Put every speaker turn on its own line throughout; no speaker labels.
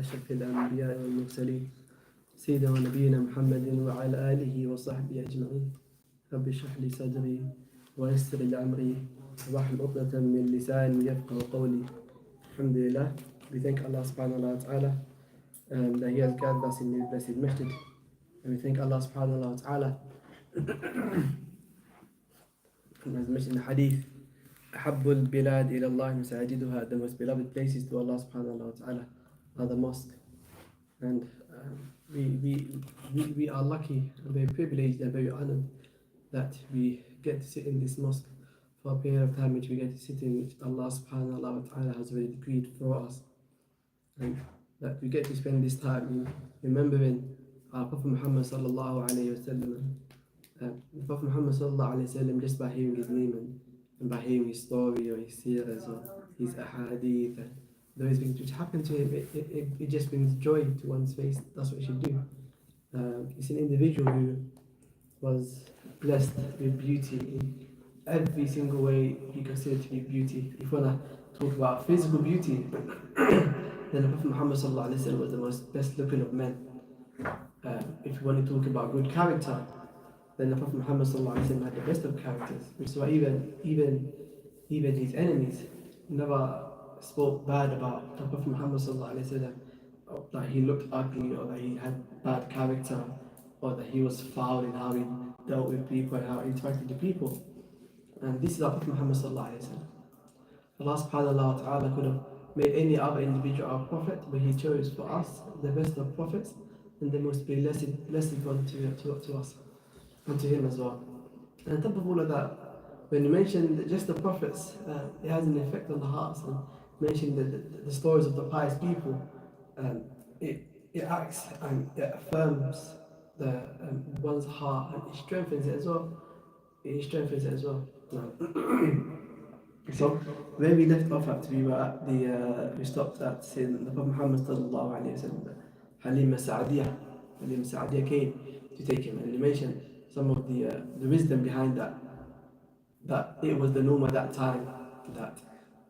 أشرف الأنبياء والمرسلين سيدنا ونبينا محمد وعلى آله وصحبه أجمعين. رب اشرح لي صدري ويسر لي أمري واحلل عقدة من لساني يفقهوا قولي. Alhamdulillah, we thank Allah subhanahu wa ta'ala that He has gathered us in His blessed masjid, and we thank Allah subhanahu wa ta'ala as mentioned in the hadith, أحب البلاد إلى الله مساجدها, the most beloved places to Allah subhanahu wa ta'ala are the mosque. And we are lucky and very privileged and very honored that we get to sit in this mosque for a period of time which we get to sit in, which Allah subhanahu wa ta'ala has already decreed for us, and that we get to spend this time in remembering our Prophet Muhammad sallallahu alaihi wasallam. The Prophet Muhammad sallallahu alaihi wasallam, just by hearing his name and by hearing his story or his seerahs or his hadees and those things which happen to him, it just brings joy to one's face. That's what it should do. It's an individual who was blessed with beauty in every single way you consider to be beauty. If you want to talk about physical beauty, then the Prophet Muhammad ﷺ was the most best looking of men. If you want to talk about good character, then the Prophet Muhammad ﷺ had the best of characters, which is why even his enemies never spoke bad about the Prophet Muhammad ﷺ, that he looked ugly or that he had bad character or that he was foul in how he dealt with people and how he interacted with people. And this is our Prophet Muhammad ﷺ. Allah subhanahu wa ta'ala could have made any other individual our prophet, but He chose for us the best of prophets and the most blessed one to us and to Him as well. And on top of all of that, when you mention just the prophets, it has an effect on the hearts, and mention the stories of the pious people, it acts and it affirms one's heart, and it strengthens it as well. So where we left off at, we stopped at saying the Prophet Muhammad sallallahu alaihi wasallam, Halima Sa'adiyah came to take him, and he mentioned some of the wisdom behind that it was the norm at that time that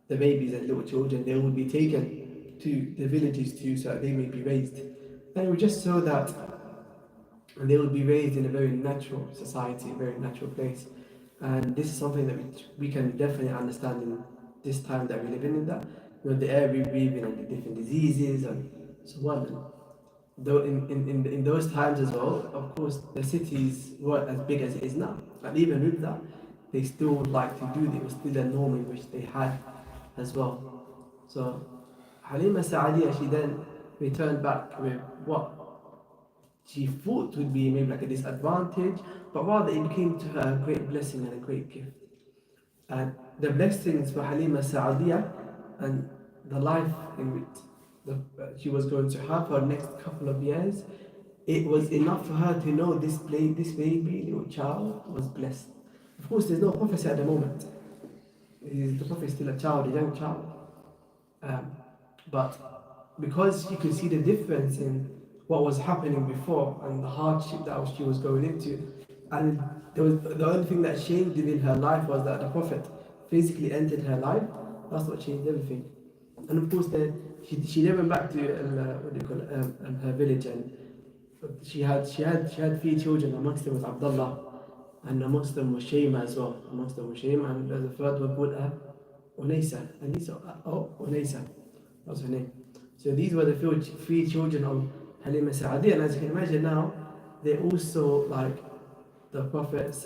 the babies and little children, they would be taken to the villages so that they may be raised, and it was just so that they would be raised in a very natural society, a very natural place. And this is something that we can definitely understand in this time that we live in that, the air we breathe in and the different diseases and so on. Though in those times as well, of course, the cities weren't as big as it is now. And even with that, they still would like to do it. It was still a norm in which they had as well. So Halima Sa'adiyah, she then returned back with what she thought would be maybe like a disadvantage, but rather it became to her a great blessing and a great gift. And the blessings for Halima Sa'adiyah and the life in which she was going to have for the next couple of years, it was enough for her to know this baby, little child, was blessed. Of course, there's no prophecy at the moment. The prophet is still a child, a young child. But because she could see the difference in what was happening before and the hardship that she was going into, and the only thing that changed within her life was that the Prophet physically entered her life. That's what changed everything. And of course, then she then went back to her village, and she had 3 children. Amongst them was Abdullah, and amongst them was Shayma as well. And there's a third one called Unaysa. Unaysa. That's her name. So these were the 3 children of Halima Sa'adiyah, and as you can imagine now, they're also like the Prophet's,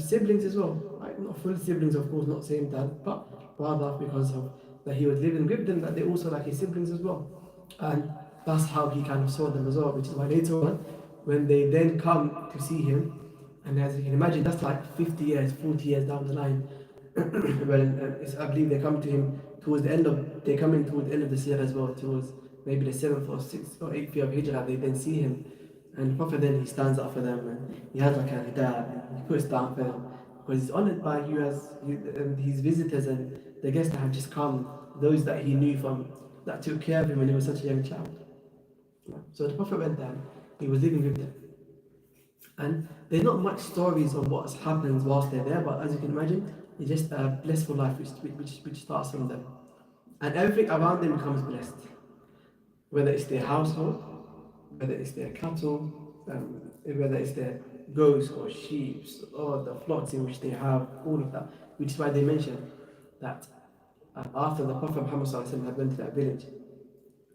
siblings as well. Like, not full siblings, of course, not same dad, but rather because of that he was living with them, that they're also like his siblings as well. And that's how he kind of saw them as well, which is why later on, when they then come to see him, and as you can imagine, that's like 50 years, 40 years down the line, when I believe they come to him towards the end of the seerah as well, towards maybe the 7th or 6th or 8th year of Hijrah, they then see him, and the Prophet then he stands up for them, and he has like a hidab, and he puts down for them, because he's honoured by his visitors and the guests that have just come, those that he knew that took care of him when he was such a young child. So the Prophet went down, he was living with them. And there's not much stories of what happens whilst they're there, but as you can imagine, it's just a blissful life which starts from them. and everything around them becomes blessed. Whether it's their household, whether it's their cattle, whether it's their goats or sheep or the flocks in which they have, all of that. Which is why they mention that after the Prophet Muhammad ﷺ had went to that village,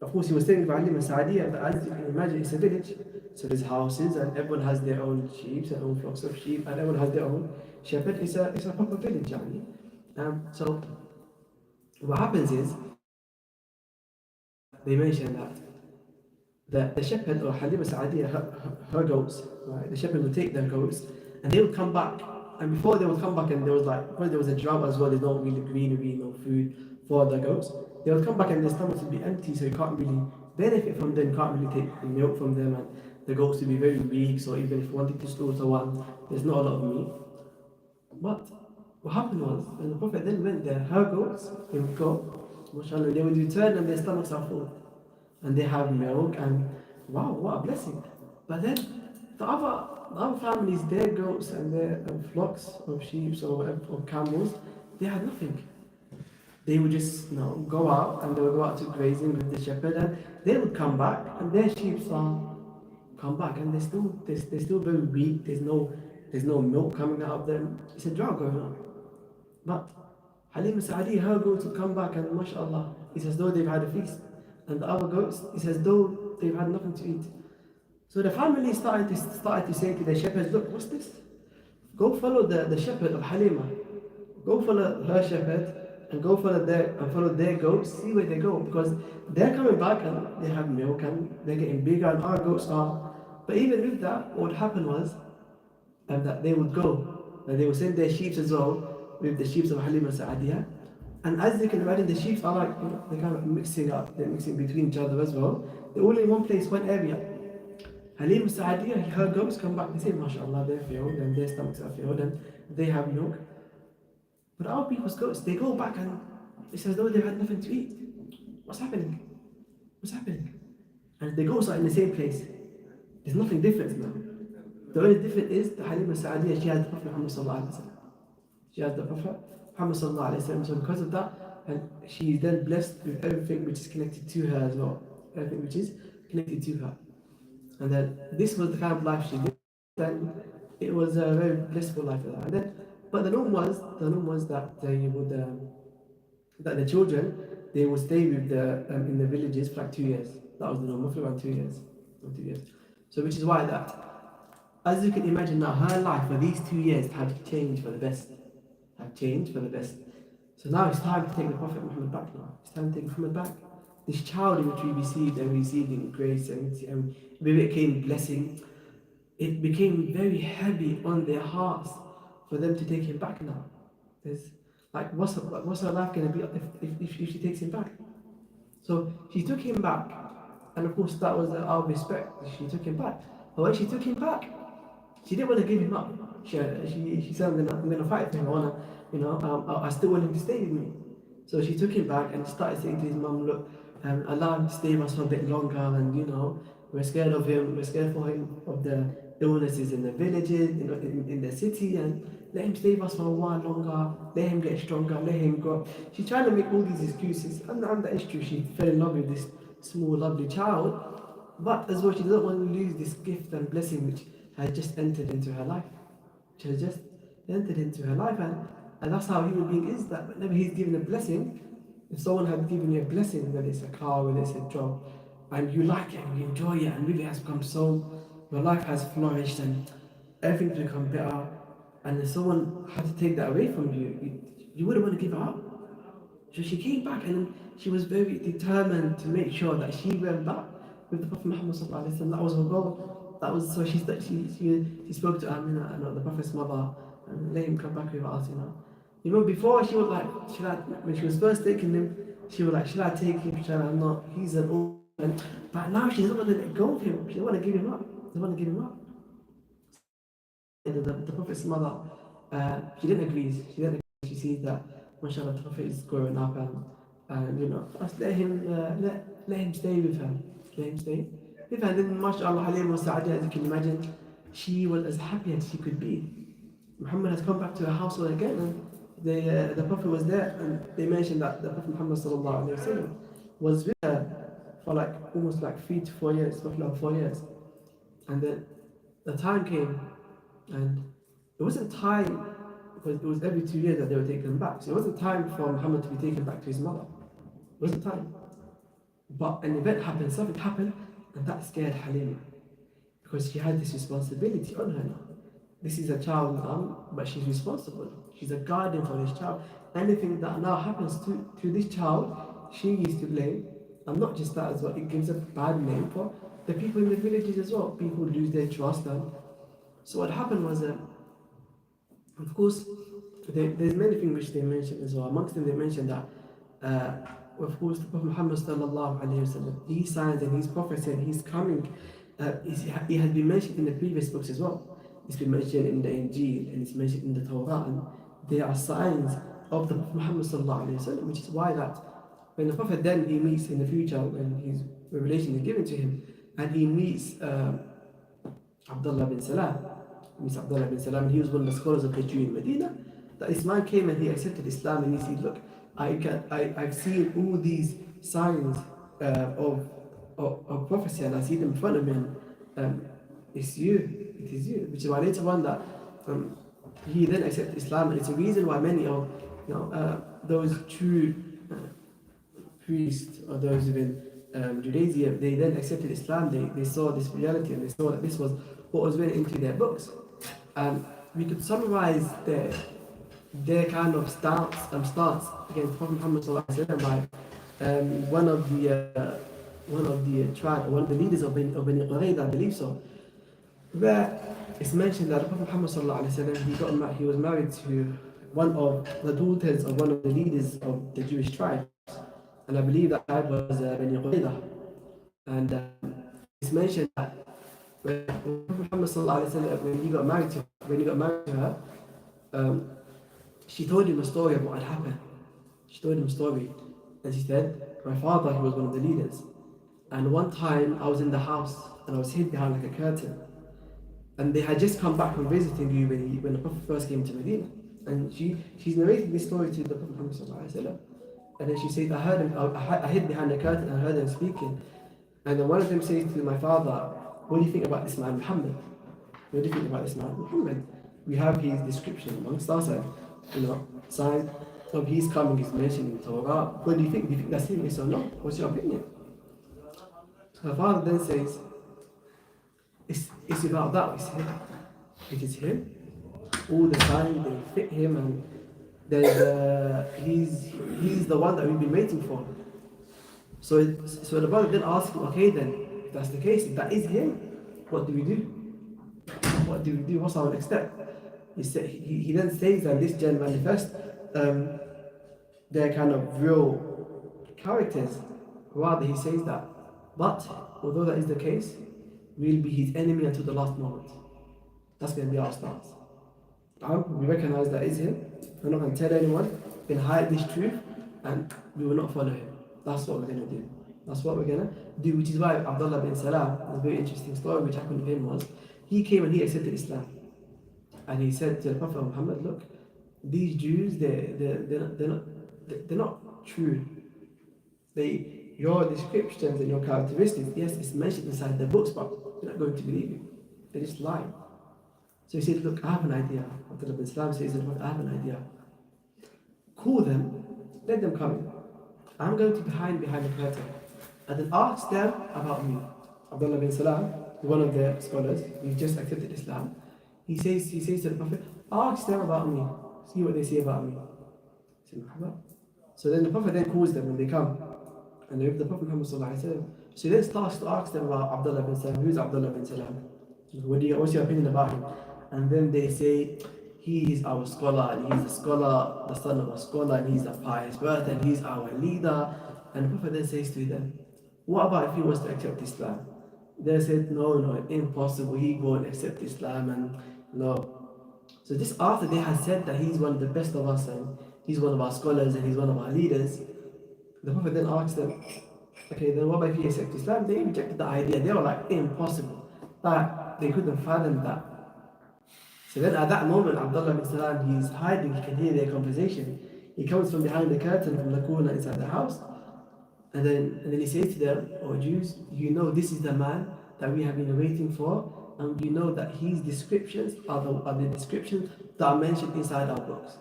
of course he was staying with Ali and Saadiya, but as you can imagine, it's a village. So there's houses and everyone has their own sheep, their own flocks of sheep, and everyone has their own shepherd. It's a proper village, yani. So what happens is, they mention that the shepherd or Halima Sa'adiya, her goats, right? The shepherd would take their goats and they would come back. And before they would come back, and there was like, because there was a drought as well, there's no really greenery, no food for the goats. They would come back and their stomachs would be empty, so you can't really benefit from them, you can't really take the milk from them, and the goats would be very weak. So even if you wanted to slaughter one, there's not a lot of meat. But what happened was, when the Prophet then went there, her goats, they would go, mashallah, they would return and their stomachs are full. And they have milk, and wow, what a blessing. But then the other families, their goats and their flocks of sheep or camels, they had nothing. They would just go out, and they would go out to grazing with the shepherd, and they would come back and their sheep come back, and they're still very weak. There's no milk coming out of them. It's a drought going on. But Halima Sa'adi, her goats would come back, and mashallah, it's as though they've had a feast. And the other goats, it's as though they've had nothing to eat. So the family started to say to their shepherds, look, what's this? Go follow the shepherd of Halima. Go follow her shepherd and go follow their goats, see where they go, because they're coming back and they have milk and they're getting bigger, and our goats are. But even with that, what would happen was that they would go, and they would send their sheep as well with the sheep of Halima Sa'adiyah. And as you can imagine, the sheep are like, they're kind of mixing up, they're mixing between each other as well. They're all in one place, one area. Halima Sa'adiyah, her goats come back, they say, mashallah, they're filled and their stomachs are filled and they have milk. But our people's goats, they go back and it's as though they've had nothing to eat. What's happening? What's happening? And the goats are in the same place. There's nothing different now. The only difference is that Halima Sa'adiyah, she has the Prophet Muhammadﷺ. She has the Prophet Muhammadﷺ. So because of that, and she is then blessed with everything which is connected to her as well. Everything which is connected to her. And then this was the kind of life she lived. Then it was a very blissful life for her. And then, but the norm was that they would that the children, they would stay with in the villages for like 2 years. That was the norm, roughly around 2 years. 2 years. So which is why that, as you can imagine now, her life for these 2 years had changed for the best. Had changed for the best. So now it's time to take the Prophet Muhammad back now. It's time to take Muhammad back. This child in which we received in grace and we became blessing, it became very heavy on their hearts for them to take him back now. There's like, what's her life going to be if she takes him back? So she took him back, and of course that was our respect. She took him back. But when she took him back, she didn't want to give him up. She said, I'm gonna fight for him. I still want him to stay with me. So she took him back and started saying to his mum, look, allow him to stay with us for a bit longer, and we're scared of him. We're scared for him of the illnesses in the villages, in the city, and let him stay with us for a while longer. Let him get stronger. Let him grow. She's trying to make all these excuses, and that is true. She fell in love with this small, lovely child, but as well, she doesn't want to lose this gift and blessing which has just entered into her life. Which has just entered into her life, and that's how a human being is. That whenever he's given a blessing, if someone had given you a blessing, whether it's a car, whether it's a job, and you like it and you enjoy it, and really has become so, your life has flourished and everything's become better, and if someone had to take that away from you, you wouldn't want to give it up. So she came back and she was very determined to make sure that she went back with the Prophet Muhammadﷺ. That was her goal. That was so she spoke to Amina, the Prophet's mother, and let him come back with us. Before she was like, when she was first taking him, she was like, should I take him? Should I not? He's an old man. But now she doesn't want to let go of him. She doesn't want to give him up. The Prophet's mother, she didn't agree. She sees that, mashallah, the Prophet is growing up, and just let him stay with her. Let him stay with her. And then, mashallah, Halima was Sa'adiyah, as you can imagine, she was as happy as she could be. Muhammad has come back to her household again, and the Prophet was there, and they mentioned that the Prophet Muhammad ﷺ was with her for like almost like 3 to 4 years, roughly like 4 years. And then the time came, and it wasn't time because it was every 2 years that they were taken back. So it wasn't time for Muhammad to be taken back to his mother. It wasn't time. But an event happened, something happened, and that scared Halima because she had this responsibility on her now. This is a child now, but she's responsible. She's a guardian for this child. Anything that now happens to this child, she is to blame. And not just that as well, it gives a bad name for the people in the villages as well. People lose their trust. And so what happened was, of course, there's many things which they mentioned as well. Amongst them, they mentioned that, of course, the Prophet Muhammad ﷺ, his signs and his prophecy and his coming, he has been mentioned in the previous books as well. It's been mentioned in the Injil and it's mentioned in the Torah, and they are signs of the Prophet Muhammad ﷺ, which is why that when the Prophet then he meets in the future, when his revelation is given to him, and he meets Abdullah bin Salam, and he was one of the scholars of the Jew in Medina, that this man came and he accepted Islam, and he said, look, I've seen all these signs of prophecy, and I see them in front of me, and it is you, which is why later on that he then accepted Islam, and it's a reason why many of those true priests or those within Judaism, they then accepted Islam. They saw this reality, and they saw that this was what was written into their books. And we could summarize their kind of stance against Prophet Muhammad ﷺ by one of the leaders of Bani Qurayza, I believe so, where it's mentioned that Prophet Muhammad ﷺ, he was married to one of the daughters of one of the leaders of the Jewish tribe, and I believe that tribe was Bani Qurayza. And it's mentioned that when Prophet Muhammad ﷺ, when he got married to her, she told him a story of what had happened. She told him a story, and she said, my father, he was one of the leaders, and one time I was in the house and I was hid behind like a curtain, and they had just come back from visiting you when the Prophet first came to Medina, and she's narrating this story to the Prophet Muhammad ﷺ, and then she said, I hid behind the curtain and I heard them speaking, and then one of them says to my father, what do you think about this man Muhammad? What do you think about this man Muhammad? We have his description amongst us, and signs of his coming is mentioned in Torah. What do you think? Do you think that's him? Yes or no? What's your opinion? So her father then says, it's about that. It's him. It is him. All the time they fit him, and he's the one that we've been waiting for. So the brother then asks him, okay then, if that's the case, if that is him, what do we do? What do we do? What's our next step? He then says that this gen manifest their kind of real characters. Rather, he says that, but although that is the case, we'll be his enemy until the last moment. That's going to be our stance. We recognize that is him. We're not going to tell anyone. We're going to hide this truth, and we will not follow him. That's what we're going to do. That's what we're going to do, which is why Abdullah bin Salam, a very interesting story which happened to him was, he came and he accepted Islam. And he said to the Prophet Muhammad, look, these Jews, they're not true. Your descriptions and your characteristics, yes, it's mentioned inside the books, but they're not going to believe you. They just lie. So he said, look, I have an idea. Abdullah bin Salam says, I have an idea. Call them, let them come in. I'm going to be behind the curtain, and then ask them about me. Abdullah bin Salam, one of the scholars, he just accepted Islam. He says to the Prophet, ask them about me, see what they say about me. So then the Prophet then calls them when they come, and they're with the Prophet Muhammad ﷺ. So he then starts to ask them about Abdullah bin Salam. Who's Abdullah bin Salam? What's your opinion about him? And then they say, he is our scholar, and he's a scholar, the son of a scholar, and he's a pious birth, and he's our leader. And the Prophet then says to them, what about if he was to accept Islam? They said, no, impossible, he won't accept Islam, and no. So just after they had said that he's one of the best of us, and he's one of our scholars, and he's one of our leaders, the Prophet then asked them, okay, then what about if he accepts Islam? They rejected the idea. They were like, impossible. That they couldn't fathom that So then at that moment, Abdullah bin Salam, he's hiding, he can hear their conversation. He comes from behind the curtain, from the corner inside the house, and then he says to them, "Oh Jews, you know this is the man that we have been waiting for, and you know that his descriptions are the descriptions that are mentioned inside our books."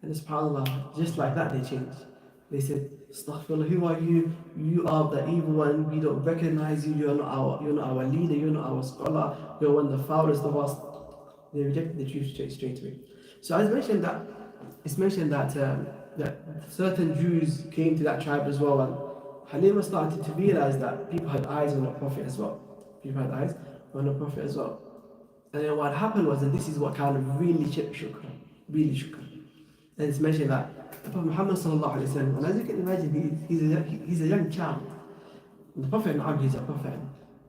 And subhanAllah, just like that they changed. They said, "Astaghfirullah, who are you? You are the evil one, we don't recognize you, you're not our leader, you're not our scholar, you're one of the foulest of us." They rejected the truth straight away. So as mentioned that, it's mentioned that certain Jews came to that tribe as well, and Halima started to realize that people had eyes on the Prophet as well. People had eyes on the Prophet as well. And then what happened was that this is what kind of really shook her. Really shook her. And it's mentioned that the Prophet Muhammadﷺ, and as you can imagine, he's a young child. And the Prophet, he's a prophet.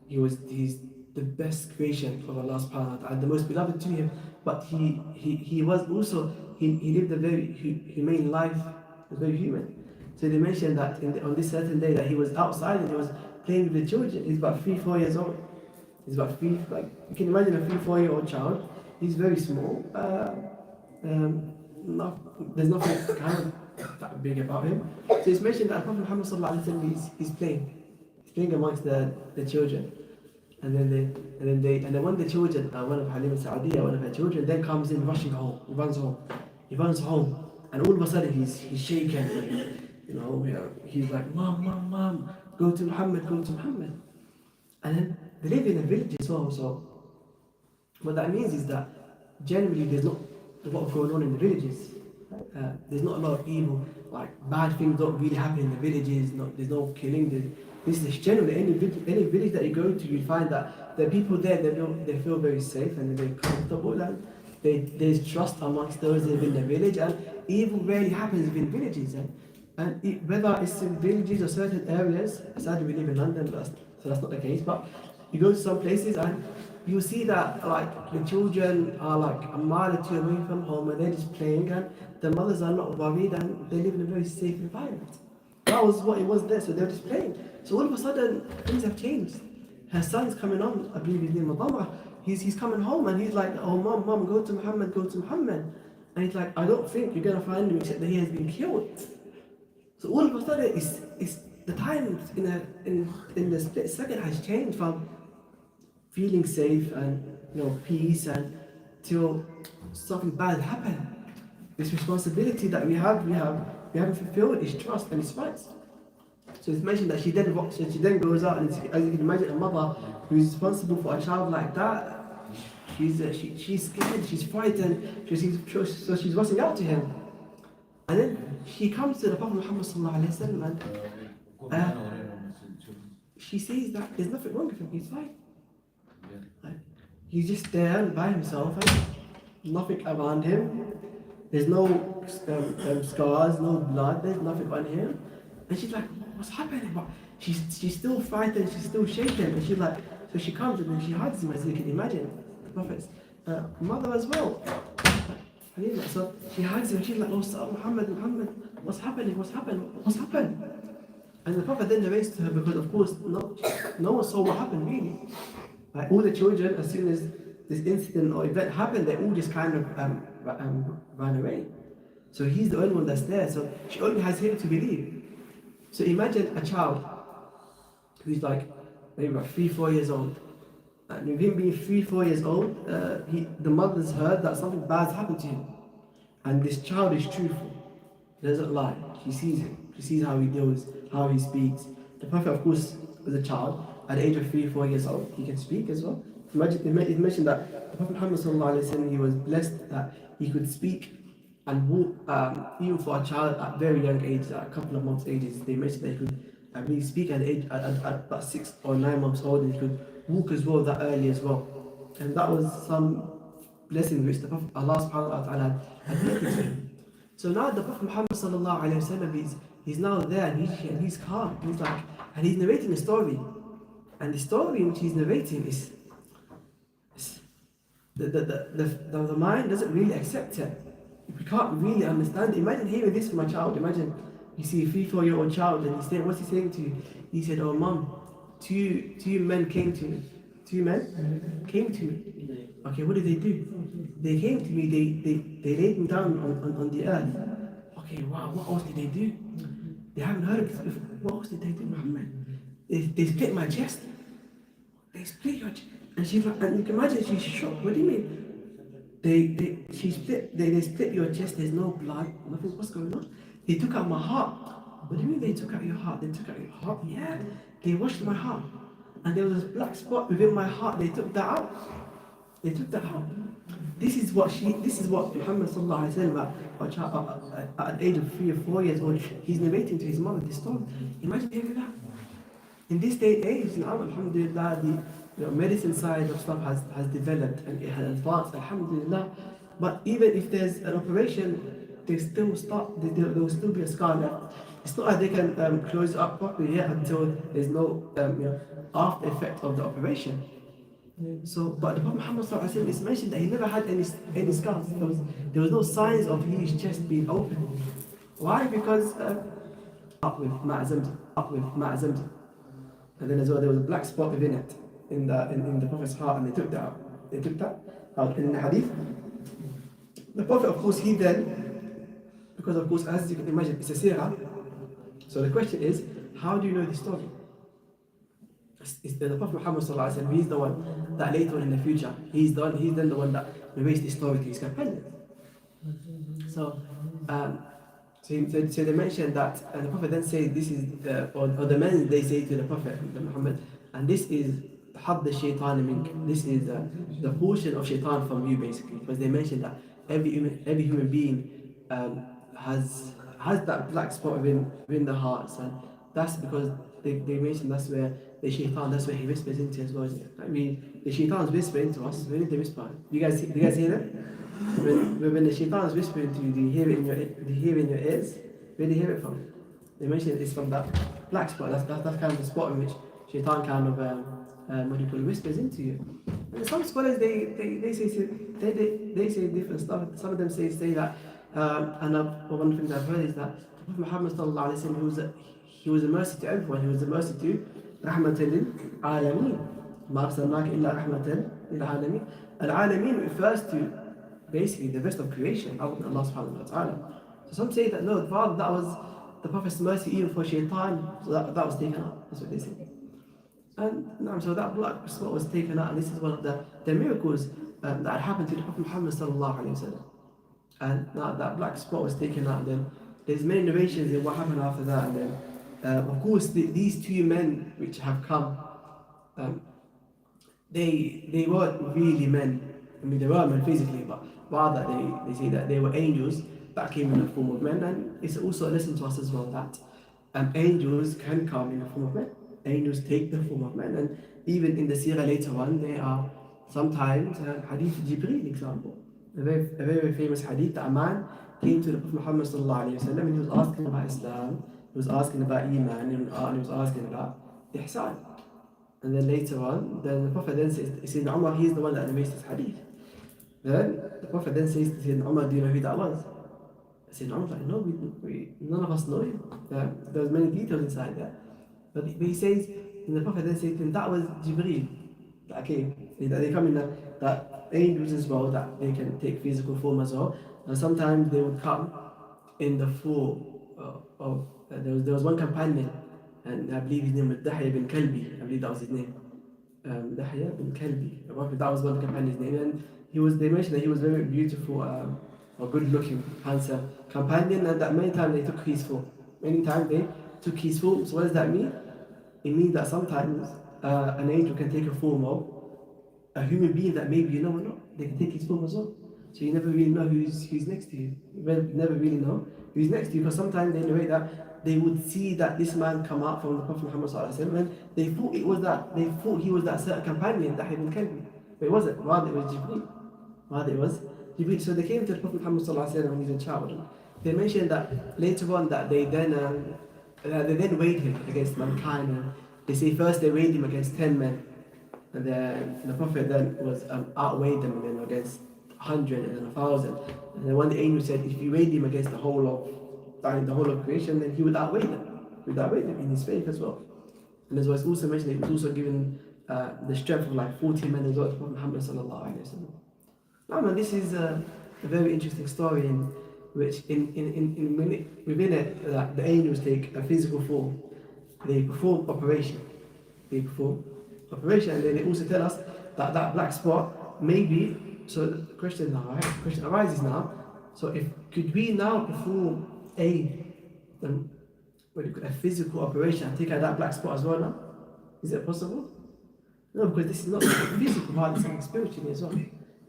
He's the best creation of Allah subhanahu wa ta'ala, the most beloved to him, but he was also, he lived a very humane life, he was very human. So they mentioned that on this certain day that he was outside and he was playing with the children. He's about 3-4 years old. He's about you can imagine a 3-4-year-old child. He's very small. There's nothing kind of that big about him. So it's mentioned that Prophet Muhammad ﷺ, he's playing amongst the children. And then one of the children, one of Halima Sa'adiyah, one of her children, then comes in rushing home. He runs home, and all of a sudden he's shaken. He's like, Mom, go to Muhammad. And then they live in a village as well. So what that means is that generally there's not a lot going on in the villages. There's not a lot of evil, like bad things don't really happen in the villages. There's no killing. This is generally any village that you go to, you find that the people there, they feel very safe and they're very comfortable, and there's trust amongst those that live in the village, and evil rarely happens in villages. And whether it's in villages or certain areas, sadly we live in London, so that's not the case, but you go to some places and you see that like the children are like a mile or two away from home and they're just playing, and the mothers are not worried and they live in a very safe environment. That was what it was there, so they were just playing. So all of a sudden, things have changed. Her son's coming on, I believe his name is Madama. He's coming home and he's like, "Oh Mom, go to Muhammad. And he's like, "I don't think you're going to find him except that he has been killed." So all of a sudden, it's the time in the split second has changed from feeling safe and peace and till something bad happened. This responsibility that we haven't fulfilled is trust and it's rights. So it's mentioned that she then goes out, and as you can imagine, a mother who is responsible for a child like that, she's scared, she's frightened, so she's rushing out to him. And then she comes to the Prophet Muhammad and she sees that there's nothing wrong with him, he's fine. He's just there by himself, nothing around him. There's no scars, no blood, there's nothing on him. And she's like, "What's happening?" But she's still frightened, she's still shaken. And she's like, so she comes and then she hugs him, as you can imagine. The Prophet's mother as well. So she hugs him and she's like, "Oh, Muhammad, what's happened? And the Prophet then narrates to her, because of course no one saw what happened really. Like all the children, as soon as this incident or event happened, they all just kind of ran away. So he's the only one that's there, so she only has him to believe. So imagine a child who's like maybe about 3-4 years old, and with him being 3-4 years old, the mother's heard that something bad's happened to him, and this child is truthful, doesn't lie. She sees him, she sees how he deals, how he speaks. The Prophet, of course, was a child at the age of 3-4 years old. He can speak as well. Imagine, it mentioned that the Prophet Muhammad ﷺ, he was blessed that he could speak and walk, even for a child at very young age, at a couple of months' ages. They mentioned that he could really speak at about 6 or 9 months old, and he could walk as well that early as well. And that was some blessing which the Prophet, Allah subhanahu wa ta'ala had given to him. So now the Prophet Muhammad ﷺ, he's now there and he's calm. He's like, and he's narrating a story. And the story which he's narrating is the mind doesn't really accept it. We can't really understand it. Imagine hearing this from a child. Imagine you see a 3-4-year-old child and what's he saying to you? He said, "Oh Mom, two men came to me two men came to me. Okay, what did they do? They came to me, they laid me down on the earth. Okay, wow, what else did they do? They haven't heard of this before. What else did they do, Muhammad? They split my chest. They split your chest. And she's like, and you can imagine she's shocked. What do you mean? They split your chest, there's no blood, nothing, what's going on? They took out my heart. What do you mean they took out your heart? They took out your heart? Yeah, they washed my heart. And there was a black spot within my heart, they took that out. They took that out. This is what Muhammad ﷺ at the age of 3 or 4 years old, he's narrating to his mother this story. Imagine hearing that. In this day and age, now, alhamdulillah, the medicine side of stuff has developed and it has advanced, alhamdulillah. But even if there's an operation, there will still be a scar left. It's not like they can close it up properly yet until there's no after effect of the operation. So, but the Prophet Muhammad ﷺ is mentioned that he never had any scars. There was no signs of his chest being open. Why? Because up with Zamzam. And then as well there was a black spot within it, in the Prophet's heart, and they took that out. They took that out in the hadith. The Prophet, of course, he then, because of course, as you can imagine, it's a seerah. So the question is, how do you know this story? The Prophet Muhammad ﷺ, he's the one that later on in the future, he's then the one that narrates this story to his companions. So they mentioned that, and the Prophet then says, this is, or the men, they say to the Prophet Muhammad, and this is had the shaitan menk. This is the portion of shaitan from you, basically, because they mentioned that every human being has that black spot within the hearts, and that's because they mentioned that's where the shaitan, that's where he whispers into as well. I mean, the shaitan's whispering to us. We need to whisper. Do you guys hear that? When the shaitan is whispering to you, do you hear it in your ears? Where do you hear it from? They mentioned it's from that black spot. That's kind of the spot in which shaitan kind of whispers into you. And some scholars they say different stuff. Some of them say that, and one of the things I've heard is that Prophet Muhammad ﷺ, he was a mercy to everyone. He was a mercy to rahmatan lil alamin. Ma arsalnaka illa rahmatan lil alamin. Al-alamin refers to basically the rest of creation, other than Allah subhanahu wa ta'ala. So some say that no, rather that was the Prophet's mercy even for shaitan, so that was taken out. That's what they say. And so that black spot was taken out, and this is one of the miracles that happened to the Prophet Muhammad ﷺ. And now that black spot was taken out, and then there's many narrations in what happened after that, and then of course these two men which have come, they weren't really men. I mean, they were men physically, but rather they say that they were angels that came in the form of men. And it's also a lesson to us as well that angels can come in the form of men. Angels take the form of men, and even in the seerah later on, they are sometimes hadith Jibreel example. A very famous hadith that a man came to the Prophet Muhammad ﷺ, and he was asking about Islam, he was asking about Iman, and he was asking about Ihsan. And then later on, then the Prophet then says, Sayyidina Umar, he's the one that narrates this hadith. Then the Prophet then says to Sayyidina Umar, do you know who that was? Sayyidina Umar was like, no, none of us know him. There's many details inside there. But he says, and the Prophet then says to him, that was Jibreel that came. They come in that angels as well, that they can take physical form as well. And sometimes they would come in the form of there was one companion, and I believe his name was Dahya bin Kalbi. I believe that was his name. Dahya bin Kalbi. That was one of the companion's name. And they mentioned that he was very beautiful, or good looking, handsome companion, and that many times they took his form. Many times they took his form. So what does that mean? It means that sometimes an angel can take a form of a human being that maybe you know or not. They can take his form as well. So you never really know who's next to you. You never really know who's next to you, because sometimes they narrate that they would see that this man come out from the Prophet Muhammad ﷺ, and they thought he was that certain companion that had been Kalbi. But it wasn't. Rather it was Jibreel. So they came to the Prophet Muhammad ﷺ when he was a child. And they mentioned that later on that they then weighed him against mankind. And they say first they weighed him against 10 men, and then the Prophet then was outweighed them against 100 and then 1,000. And then one the angel said, if you weighed him against the whole of creation, then he would outweigh them. He would outweigh them in his faith as well. And as well, it's also mentioned, he was also given the strength of like 40 men as well to Prophet Muhammad ﷺ. Now, man, this is a very interesting story in which within it the angels take a physical form. They perform operation. And then they also tell us that that black spot maybe. So the question now, right? The question arises now. So could we now perform a physical operation and take out that black spot as well now? Is it possible? No, because this is not physical part, it's something spiritually as well.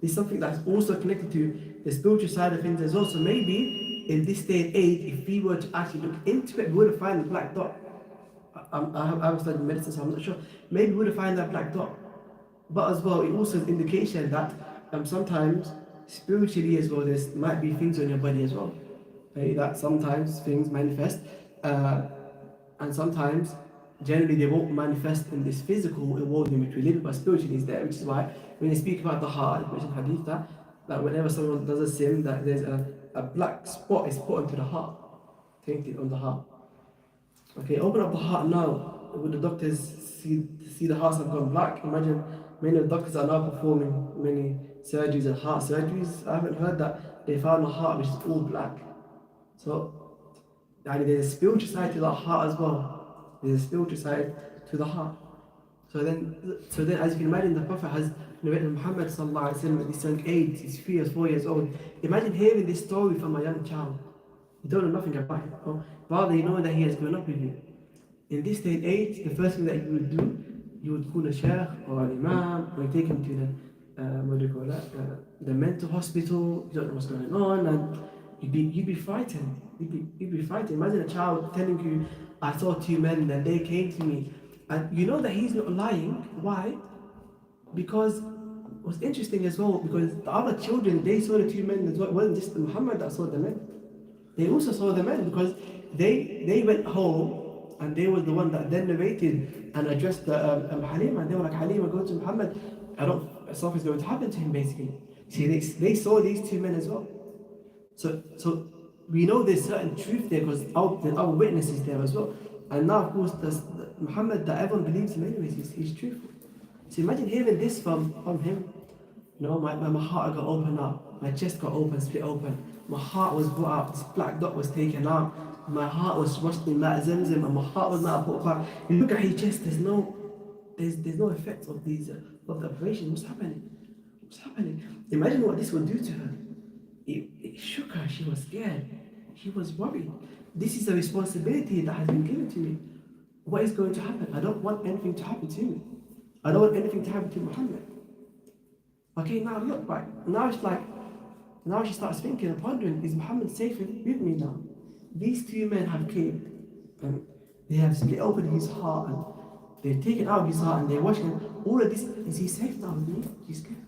It's something that's also connected to the spiritual side of things as well. So maybe in this day and age, if we were to actually look into it, we would find the black dot. I haven't studied medicine, so I'm not sure. Maybe we would find that black dot. But as well, it also is an indication that sometimes spiritually as well, there might be things on your body as well. Okay? That sometimes things manifest, and sometimes generally they won't manifest in this physical world in which we live, but spiritually is there, which is why when they speak about the heart, which is hadith, that whenever someone does a sin, that there's a black spot is put onto the heart, painted on the heart. Okay, open up the heart now. When the doctors see the hearts have gone black, imagine many of the doctors are now performing many surgeries and heart surgeries. I haven't heard that they found a heart which is all black. So there's a spiritual side to the heart as well. There's a spiritual side to the heart. So then as you can imagine, the Prophet has narrated Muhammad ﷺ at this young age, he's 3 or 4 years old. Imagine hearing this story from a young child. You don't know nothing about it. Or rather, you know that he has grown up with you. In this day and age, the first thing that you would do, you would call a Shaykh or an Imam, or you take him to the mental hospital. You don't know what's going on, and you'd be frightened. You'd be frightened. Imagine a child telling you, I saw 2 men and they came to me. And you know that he's not lying. Why? Because what's interesting as well, because the other children, they saw the 2 men as well. It wasn't just Muhammad that saw the men. They also saw the men because they went home and they were the one that then narrated and addressed the Halima, and they were like, Halima, go to Muhammad. Something's going to happen to him basically. See, they saw these 2 men as well. So we know there's certain truth there because our witnesses there as well. And now, of course, Muhammad, that everyone believes him anyways, he's truthful. So imagine hearing this from him. You know, my heart got opened up, my chest got split open, my heart was brought out, this black dot was taken out, my heart was washed in that Zamzam, and my heart was not put back. You look at his chest, there's no effects of these of the operation. What's happening? Imagine what this would do to her. It shook her. She was scared. She was worried. This is a responsibility that has been given to me. What is going to happen? I don't want anything to happen to me. I don't want anything to happen to Muhammad. Okay, now look, right. Now she starts thinking and pondering, is Muhammad safe with me now? These 2 men have came and they have split open his heart and they've taken out his heart and they're washing him. All of this, is he safe now with me? She's scared.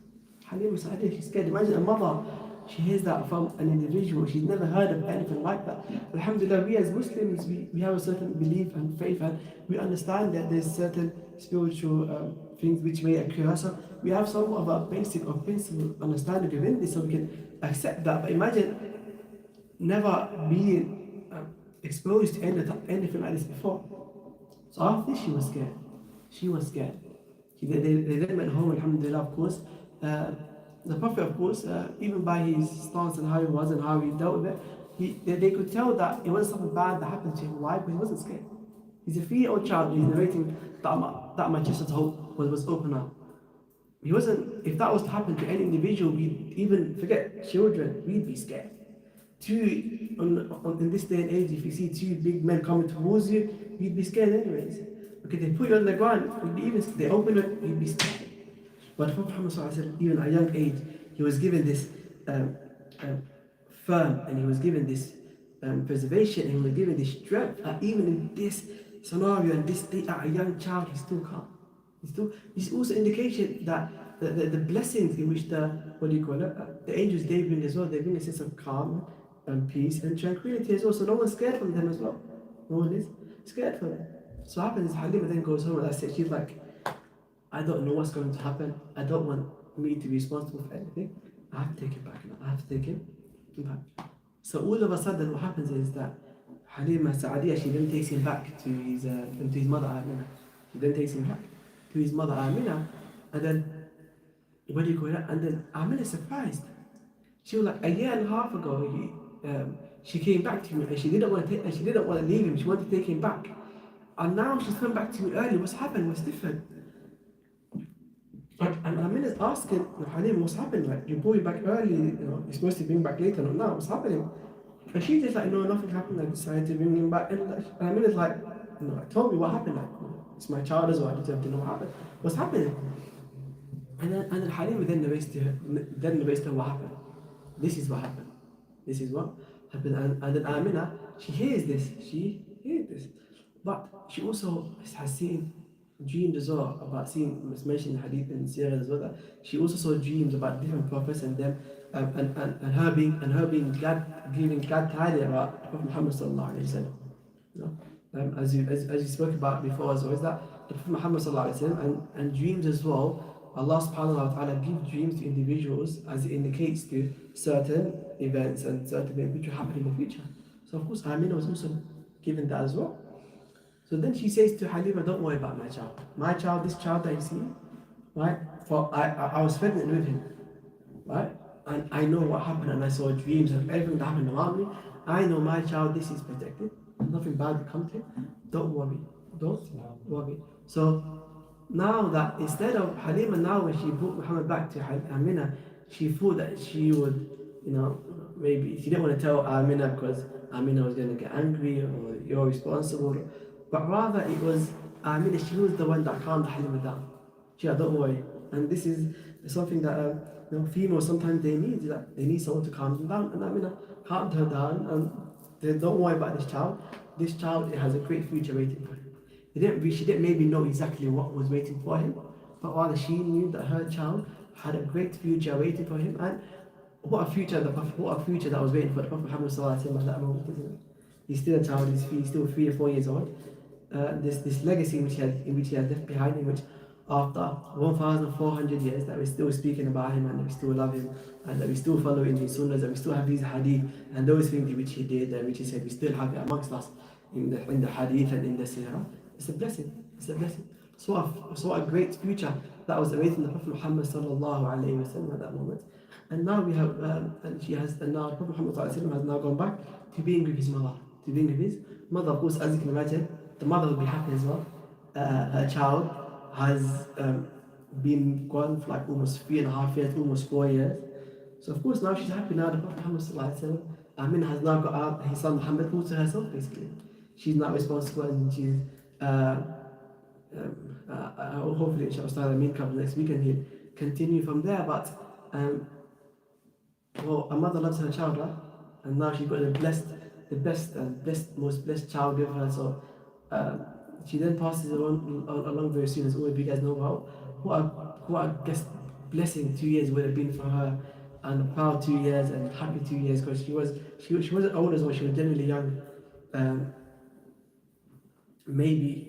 Halima Sa'adiyah, she's scared. Imagine a mother, she hears that from an individual. She's never heard of anything like that. Alhamdulillah, we as Muslims, we have a certain belief and faith, and we understand that there's certain spiritual things which may occur. So we have some of a basic or principle understanding within this, so we can accept that. But imagine never being exposed to anything like this before. So after this, she was scared. They then went home, alhamdulillah, of course. The Prophet, of course, even by his stance and how he was and how he dealt with it, they could tell that it wasn't something bad that happened to him. Why? Because he wasn't scared. He's a 3-year-old child. He's narrating that my chest was open up. He wasn't. If that was to happen to any individual, we'd even forget children. We'd be scared. In this day and age, if you see 2 big men coming towards you, you'd be scared anyways. Okay, they put you on the ground. They open it, you'd be scared. But Prophet Muhammad ﷺ, even at a young age, he was given this firm, and he was given this preservation, and he was given this strength. Even in this scenario and this state, at a young child, he's still calm. This is also indication that the blessings in which the angels they bring as well, they bring a sense of calm and peace and tranquility as well. So no one's scared from them as well. No one is scared from them. So what happens is Halima then goes home, and that's it. She's like, I don't know what's going to happen. I don't want me to be responsible for anything. I have to take him back now. I have to take him back. So all of a sudden what happens is that Halima Sa'adiyah, she then takes him back to his mother. She then takes him back. to his mother Amina, and then what do you call it? And then Amina surprised. She was like, a year and a half ago, she came back to me and she didn't want to take, and she didn't want to leave him. She wanted to take him back, and now she's come back to me early. What's happened? What's different? And Amina's asking Halim, what's happened? Like, you brought him back early, you're supposed to bring him back later, not now. What's happening? And she's just like, no, nothing happened. I decided to bring him back. And Amina's like, tell me what happened. Like, it's my child as well. I deserve to know what happened. What's happening? And then Halim then narrates to her what happened. This is what happened. This is what happened. And then Amina, she hears this. But she also has seen dreamed as well about seeing, it's mentioned in hadith and seerah as well, that she also saw dreams about different prophets and them, and her being glad, giving glad tidings about Prophet Muhammad ﷺ. As you spoke about before as well, is that the Prophet Muhammad ﷺ and dreams as well. Allah subhanahu wa ta'ala gives dreams to individuals as it indicates to certain events and certain events which will happen in the future. So of course Amina was also given that as well. So then she says to Halima, don't worry about my child. My child, this child that you see, right? For I was pregnant with him, right? And I know what happened, and I saw dreams and everything that happened around me. I know my child, this is protected. Nothing bad will come to him. Don't worry. Don't worry. So now that instead of Halima, now when she brought Muhammad back to Amina, she thought that she would, maybe she didn't want to tell Amina because Amina was going to get angry or you're responsible. But rather it was Amina, she was the one that calmed Halima down. She said, don't worry. And this is something that females sometimes they need, that they need someone to calm them down. And Amina calmed her down and they don't worry about this child. This child, it has a great future waiting for him. She didn't maybe know exactly what was waiting for him, but rather she knew that her child had a great future waiting for him. And what a future that was waiting for the Prophet Muhammad ﷺ at that moment, isn't it? He's still a child, he's still 3 or 4 years old. This legacy in which he had left behind, in which after 1,400 years that we're still speaking about him and that we still love him and that we still follow in his sunnahs and we still have his hadith and those things which he did and which he said we still have it amongst us in the hadith and in the seerah. It's a blessing. So a great future that was awaiting the Prophet Muhammad ﷺ at that moment. And now we have, and now the Prophet Muhammad ﷺ has now gone back to being with his mother. Of course, as you can imagine, the mother will be happy as well. Her child has been gone for like almost 3.5 years, almost 4 years. So of course now she's happy now. The Prophet Muhammad ﷺ, Amin has now got his son Muhammad all to herself basically. She's not responsible and she's hopefully inshallah Amin comes next week and he'll continue from there. But a mother loves her child, right? And now she's got most blessed child with her. So she then passes along very soon, as all of you guys know about. What a blessing 2 years would have been for her, and a proud 2 years and happy 2 years, because she wasn't old as well. She was generally young. Maybe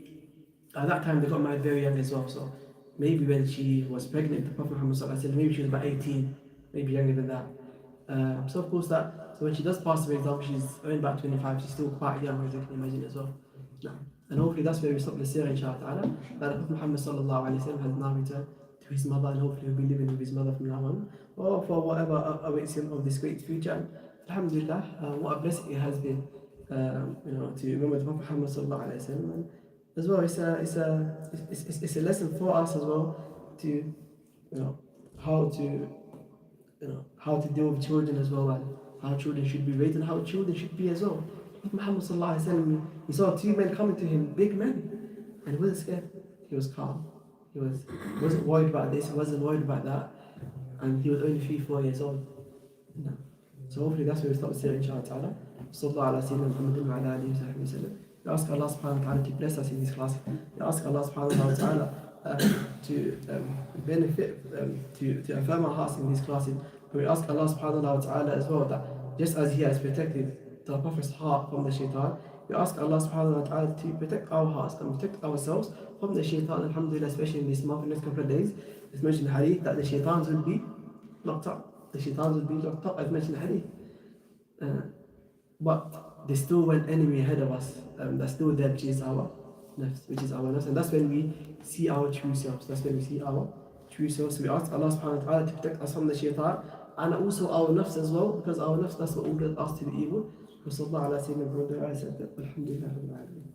at that time they got married very young as well. So maybe when she was pregnant, the Prophet Muhammad ﷺ, maybe she was about 18, maybe younger than that. So of course so when she does pass away, example, she's only about 25. She's still quite young, as you can imagine as well. And hopefully that's where we stop the seerah, inshallah ta'ala. That the Prophet Muhammad sallallahu alaihi wasallam has now returned to his mother, and hopefully he'll be living with his mother from now on, or for whatever awaits him of this great future. Alhamdulillah, what a blessing it has been, to remember the Prophet Muhammad sallallahu alaihi wasallam. And as well, it's a lesson for us as well to, how to deal with children as well, and how children should be raised and how children should be as well. Muhammad sallallahu alaihi wasallam, he saw 2 men coming to him, big men, and he wasn't scared. He was calm. He wasn't worried about this. He wasn't worried about that, and he was only 3-4 years old. So hopefully that's where we start seeing, inshallah ta'ala. Sallallahu ala sayyidina Muhammadin wa ala alihi wa sallam. We ask Allah subhanahu wa ta'ala to bless us in this class. We ask Allah subhanahu wa ta'ala to benefit, to affirm our hearts in these classes. We ask Allah subhanahu wa ta'ala as well that just as He has protected the Prophet's heart from the shaitan, we ask Allah subhanahu wa ta'ala to protect our hearts and protect ourselves from the shaitan. Alhamdulillah, especially in this month, in the next couple of days, it's mentioned in the hadith that the shaitans will be locked up. The shaitans will be locked up, as mentioned in the hadith. But there's still one enemy ahead of us that's still there, which is our nafs, which is our nafs, and that's when we see our true selves. That's when we see our true selves. So we ask Allah subhanahu wa ta'ala to protect us from the shaitan and also our nafs as well, because our nafs, that's what ordered us to the evil. وصلى الله على سيدنا محمد وعلى آله وصحبه. الحمد لله رب العالمين.